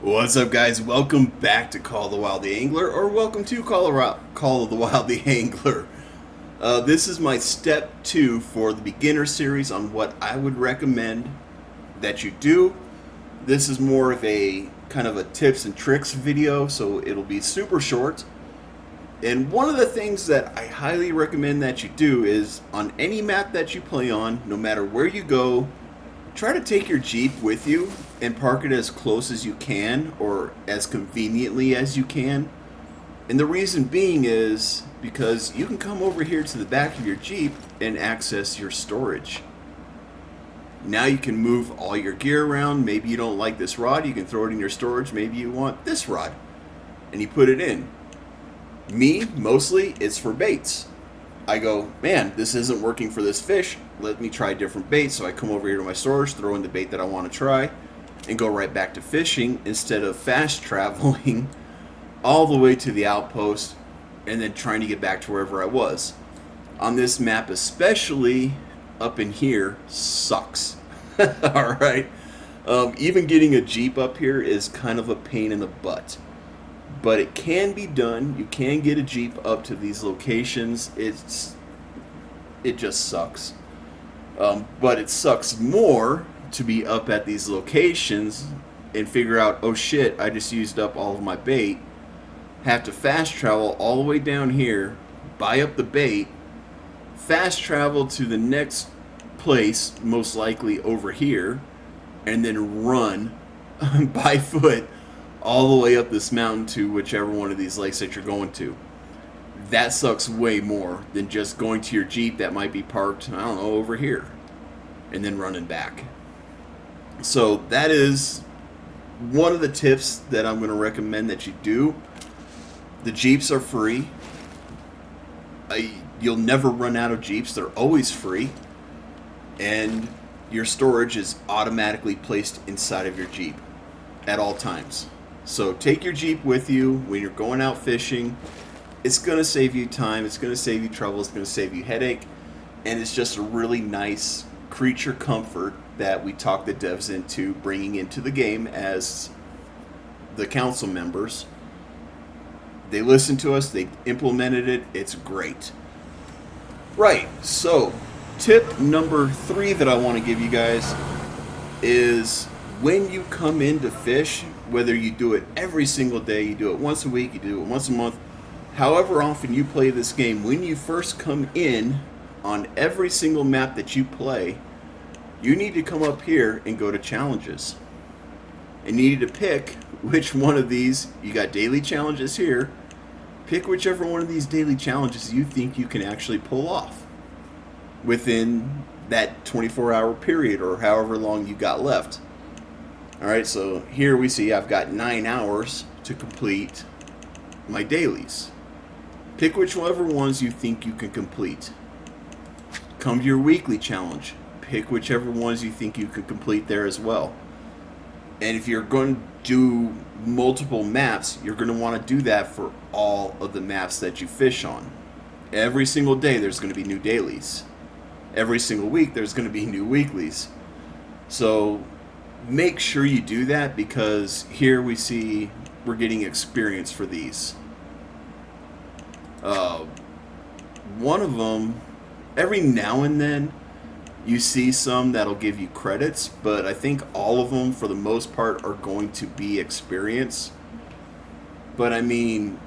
What's up, guys? Welcome back to Call the Wild the Angler, or welcome to Call of the Wild the Angler. This is my step 2 for the beginner series on what I would recommend that you do. This is more of a kind of a tips and tricks video, so it'll be super short. And one of the things that I highly recommend that you do is on any map that you play on, no matter where you go, try to take your Jeep with you and park it as close as you can or as conveniently as you can. And the reason being is because you can come over here to the back of your Jeep and access your storage. Now you can move all your gear around. Maybe you don't like this rod, you can throw it in your storage. Maybe you want this rod and you put it in. Me, mostly, it's for baits. I go, man, this isn't working for this fish. Let me try different baits. So I come over here to my storage, throw in the bait that I want to try, and go right back to fishing instead of fast traveling all the way to the outpost and then trying to get back to wherever I was. On this map, especially up in here, sucks. All right. Even getting a Jeep up here is kind of a pain in the butt. But it can be done. You can get a Jeep up to these locations. It just sucks. But it sucks more to be up at these locations and figure out, oh shit, I just used up all of my bait. Have to fast travel all the way down here, buy up the bait, fast travel to the next place, most likely over here, and then run by foot all the way up this mountain to whichever one of these lakes that you're going to. That sucks way more than just going to your Jeep that might be parked, I don't know, over here, and then running back. So that is one of the tips that I'm going to recommend that you do. The Jeeps are free. You'll never run out of Jeeps. They're always free. And your storage is automatically placed inside of your Jeep at all times. So take your Jeep with you when you're going out fishing. It's going to save you time. It's going to save you trouble. It's going to save you headache. And it's just a really nice creature comfort that we talk the devs into bringing into the game as the council members. They listened to us. They implemented it. It's great. Right. So tip number 3 that I want to give you guys is when you come in to fish, whether you do it every single day, you do it once a week, you do it once a month, however often you play this game, when you first come in on every single map that you play, you need to come up here and go to challenges. And you need to pick which one of these, you got daily challenges here, pick whichever one of these daily challenges you think you can actually pull off within that 24-hour period or however long you got left. Alright, so here we see I've got 9 hours to complete my dailies. Pick whichever ones you think you can complete. Come to your weekly challenge. Pick whichever ones you think you can complete there as well. And if you're going to do multiple maps, you're going to want to do that for all of the maps that you fish on. Every single day there's going to be new dailies. Every single week there's going to be new weeklies. So make sure you do that, because here we see we're getting experience for these. One of them, every now and then you see some that'll give you credits, but I think all of them for the most part are going to be experience. But I mean,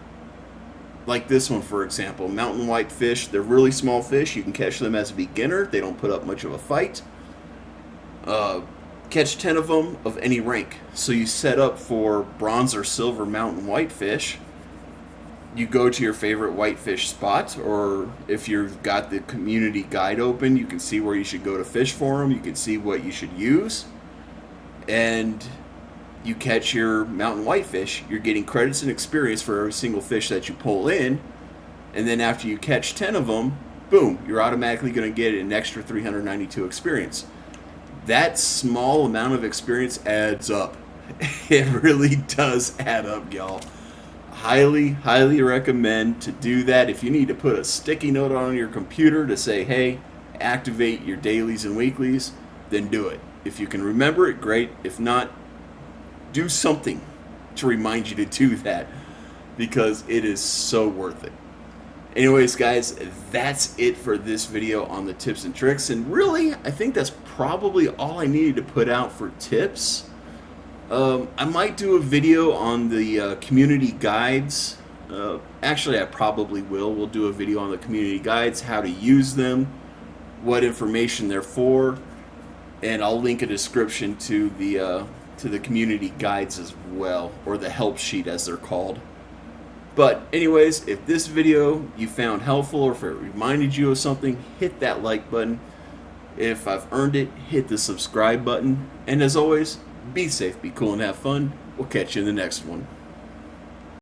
like this one for example, mountain whitefish, they're really small fish. You can catch them as a beginner. They don't put up much of a fight. Catch 10 of them of any rank. So you set up for bronze or silver mountain whitefish. You go to your favorite whitefish spot, or if you've got the community guide open, you can see where you should go to fish for them. You can see what you should use. And you catch your mountain whitefish. You're getting credits and experience for every single fish that you pull in. And then after you catch 10 of them, boom, you're automatically going to get an extra 392 experience. That small amount of experience adds up. It really does add up, y'all. Highly recommend to do that. If you need to put a sticky note on your computer to say, hey, activate your dailies and weeklies, then do it. If you can remember it, great. If not, do something. to remind you to do that, because it is so worth it. Anyways, guys, that's it for this video on the tips and tricks. And really, I think that's probably all I needed to put out for tips. I might do a video on the community guides. Actually, I probably will. We'll do a video on the community guides, how to use them, what information they're for, and I'll link a description to the community guides as well, or the help sheet as they're called. But anyways, if this video you found helpful, or if it reminded you of something, hit that like button. If I've earned it, hit the subscribe button. And as always, be safe, be cool, and have fun. We'll catch you in the next one.